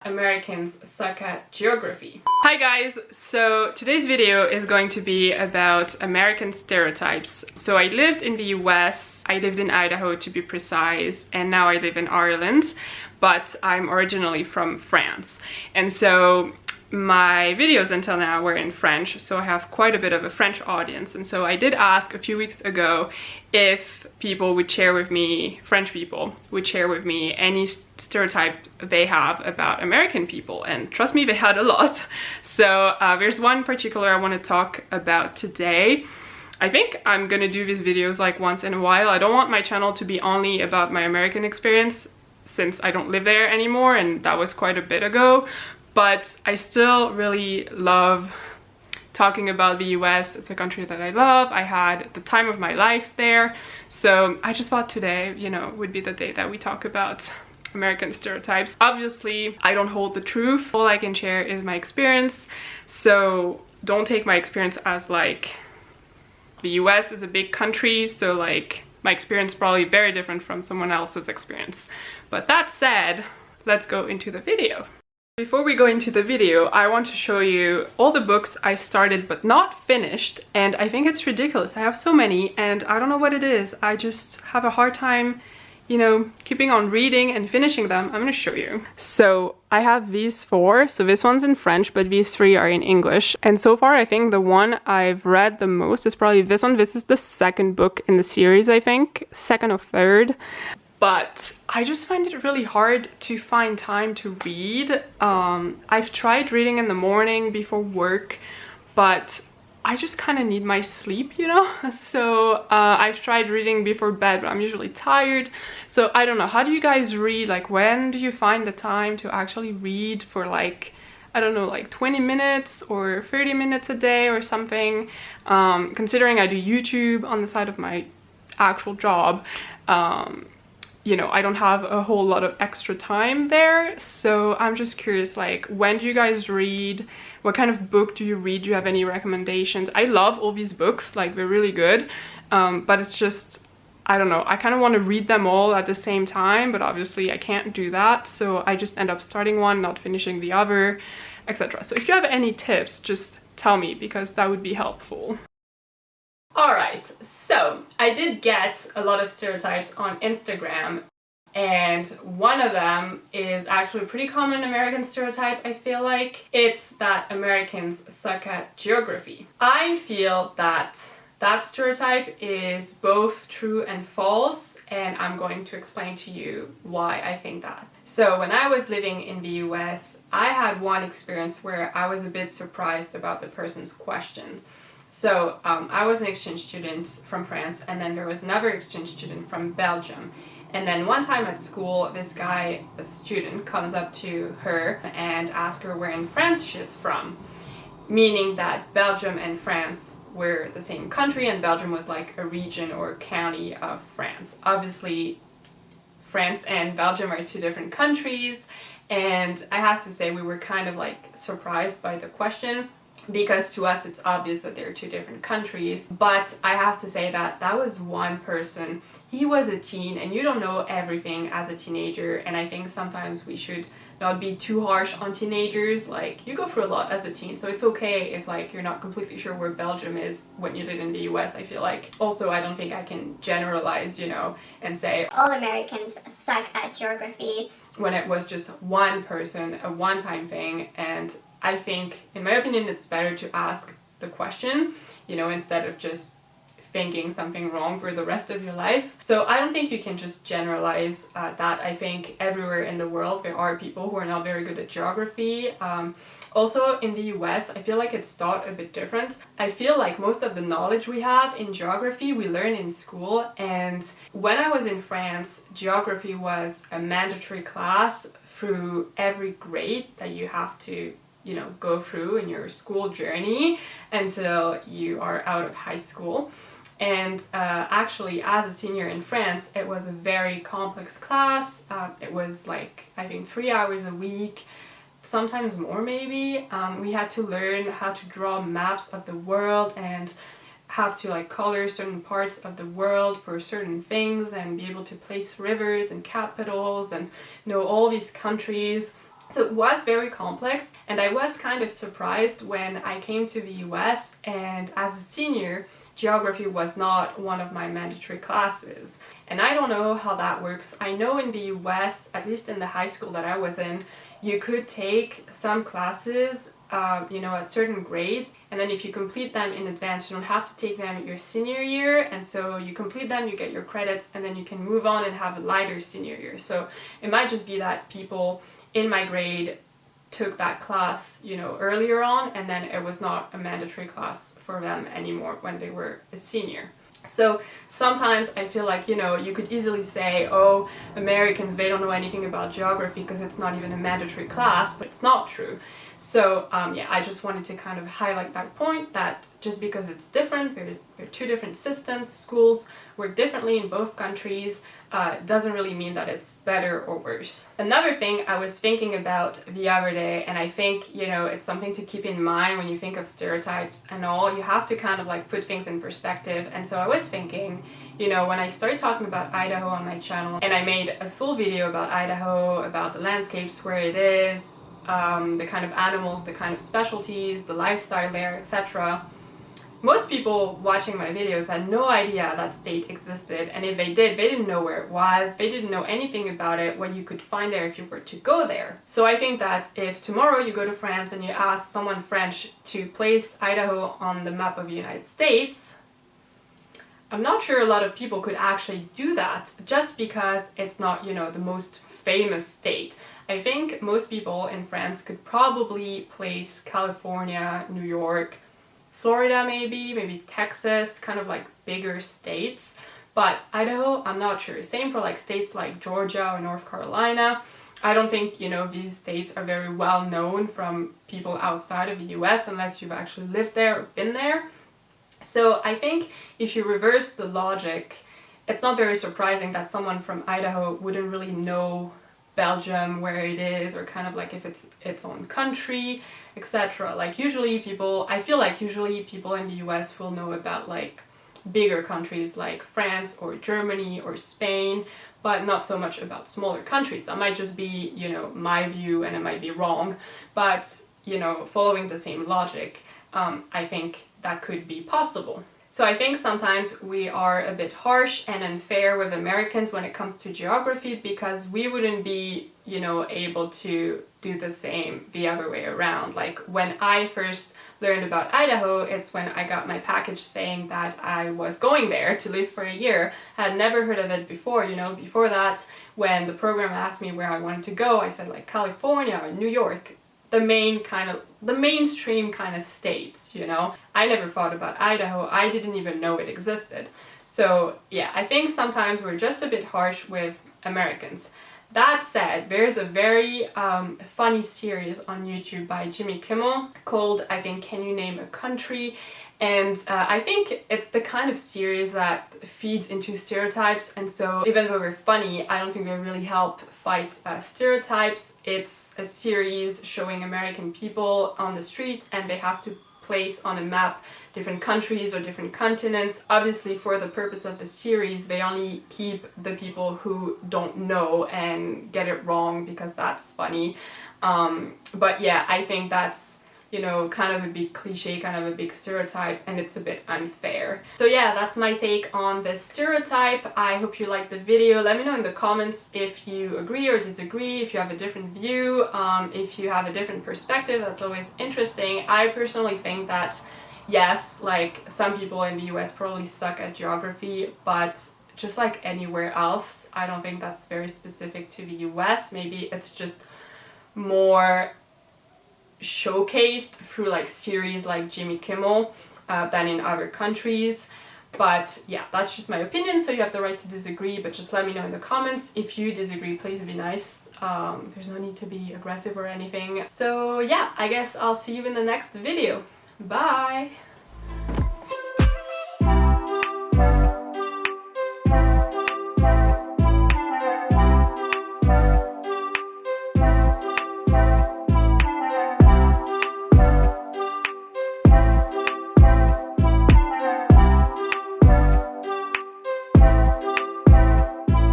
Americans suck at geography. Hi guys, so today's video is going to be about American stereotypes. So I lived in the US, I lived in Idaho to be precise, and now I live in Ireland, but I'm originally from France. And so my videos until now were in French, so I have quite a bit of a French audience. And so I did ask a few weeks ago if people would share with me, French people would share with me any stereotype they have about American people, and trust me, they had a lot. So there's one particular I want to talk about today. I think I'm gonna do these videos like once in a while. I don't want my channel to be only about my American experience, since I don't live there anymore, and that was quite a bit ago. But I still really love talking about the US. It's a country that I love. I had the time of my life there. So I just thought today, you know, would be the day that we talk about American stereotypes. Obviously, I don't hold the truth. All I can share is my experience. So don't take my experience as like, the US is a big country, so like my experience is probably very different from someone else's experience. But that said, let's go into the video. Before we go into the video, I want to show you all the books I've started but not finished, and I think it's ridiculous. I have so many and I don't know what it is. I just have a hard time, you know, keeping on reading and finishing them. I'm gonna show you. So I have these four. So this one's in French, but these three are in English. And so far, I think the one I've read the most is probably this one. This is the second book in the series, I think. Second or third. But I just find it really hard to find time to read. I've tried reading in the morning before work, but I just kind of need my sleep, you know? So I've tried reading before bed, but I'm usually tired. So I don't know, how do you guys read? Like, when do you find the time to actually read for like, I don't know, like 20 minutes or 30 minutes a day or something? Considering I do YouTube on the side of my actual job, you know, I don't have a whole lot of extra time there. So I'm just curious, like, when do you guys read? What kind of book do you read? Do you have any recommendations? I love all these books, like they're really good, but it's just, I don't know, I kind of want to read them all at the same time, but obviously I can't do that, so I just end up starting one, not finishing the other, etc. So if you have any tips, just tell me, because that would be helpful. Alright, so I did get a lot of stereotypes on Instagram, and one of them is actually a pretty common American stereotype, I feel like. It's that Americans suck at geography. I feel that that stereotype is both true and false, and I'm going to explain to you why I think that. So when I was living in the US, I had one experience where I was a bit surprised about the person's questions. So I was an exchange student from France, and then there was another exchange student from Belgium. And then one time at school, this guy, a student, comes up to her and asks her where in France she's from, meaning that Belgium and France were the same country, and Belgium was like a region or county of France. Obviously, France and Belgium are two different countries, and I have to say we were kind of like surprised by the question, because to us it's obvious that they're two different countries. But I have to say that that was one person. He was a teen, and you don't know everything as a teenager, and I think sometimes we should not be too harsh on teenagers. Like, you go through a lot as a teen, so it's okay if like you're not completely sure where Belgium is when you live in the US, I feel like. Also, I don't think I can generalize, you know, and say all Americans suck at geography, when it was just one person, a one-time thing. And I think, in my opinion, it's better to ask the question, you know, instead of just thinking something wrong for the rest of your life. So I don't think you can just generalize that. I think everywhere in the world there are people who are not very good at geography. Also in the US, I feel like it's taught a bit different. I feel like most of the knowledge we have in geography we learn in school, and when I was in France, geography was a mandatory class through every grade that you have to, you know, go through in your school journey until you are out of high school. And actually, as a senior in France, it was a very complex class. It was like, I think, 3 hours a week, sometimes more maybe. We had to learn how to draw maps of the world and have to like color certain parts of the world for certain things and be able to place rivers and capitals and know all these countries. So it was very complex, and I was kind of surprised when I came to the US, and as a senior, geography was not one of my mandatory classes. And I don't know how that works. I know in the US, at least in the high school that I was in, you could take some classes at certain grades, and then if you complete them in advance, you don't have to take them your senior year, and so you complete them, you get your credits, and then you can move on and have a lighter senior year. So it might just be that people in my grade took that class, earlier on, and then it was not a mandatory class for them anymore when they were a senior. So sometimes I feel like, you could easily say, oh, Americans, they don't know anything about geography because it's not even a mandatory class, but it's not true. So I just wanted to kind of highlight that point, that just because it's different, they're two different systems, schools work differently in both countries, doesn't really mean that it's better or worse. Another thing I was thinking about the other day, and I think, it's something to keep in mind when you think of stereotypes and all, you have to kind of like put things in perspective. And so I was thinking, when I started talking about Idaho on my channel, and I made a full video about Idaho, about the landscapes, where it is, the kind of animals, the kind of specialties, the lifestyle there, etc. Most people watching my videos had no idea that state existed, and if they did, they didn't know where it was, they didn't know anything about it, what you could find there if you were to go there. So I think that if tomorrow you go to France and you ask someone French to place Idaho on the map of the United States, I'm not sure a lot of people could actually do that, just because it's not, the most famous state. I think most people in France could probably place California, New York, Florida maybe Texas, kind of like bigger states. But Idaho, I'm not sure. Same for like states like Georgia or North Carolina. I don't think, these states are very well known from people outside of the US unless you've actually lived there or been there. So I think if you reverse the logic, it's not very surprising that someone from Idaho wouldn't really know Belgium, where it is, or kind of like if it's its own country, etc. Like I feel like usually people in the US will know about like bigger countries like France or Germany or Spain, but not so much about smaller countries. That might just be, my view, and it might be wrong, but, following the same logic, I think that could be possible. So I think sometimes we are a bit harsh and unfair with Americans when it comes to geography, because we wouldn't be, able to do the same the other way around. Like when I first learned about Idaho, it's when I got my package saying that I was going there to live for a year. I had never heard of it before, Before that, when the program asked me where I wanted to go, I said like California or New York. The mainstream kind of states, I never thought about Idaho. I didn't even know it existed. So yeah, I think sometimes we're just a bit harsh with Americans. That said, there's a very funny series on YouTube by Jimmy Kimmel called, I think, Can You Name a Country? And I think it's the kind of series that feeds into stereotypes, and so even though they're funny, I don't think they really help fight stereotypes. It's a series showing American people on the streets, and they have to place on a map different countries or different continents. Obviously, for the purpose of the series, they only keep the people who don't know and get it wrong, because that's funny. But yeah, I think that's kind of a big cliche, kind of a big stereotype, and it's a bit unfair. So yeah, that's my take on this stereotype. I hope you liked the video. Let me know in the comments if you agree or disagree, if you have a different view, if you have a different perspective. That's always interesting. I personally think that, yes, like some people in the US probably suck at geography, but just like anywhere else, I don't think that's very specific to the US. Maybe it's just more showcased through like series like Jimmy Kimmel than in other countries. But yeah, that's just my opinion, so you have the right to disagree, but just let me know in the comments. If you disagree, please be nice. There's no need to be aggressive or anything. So yeah, I guess I'll see you in the next video. Bye!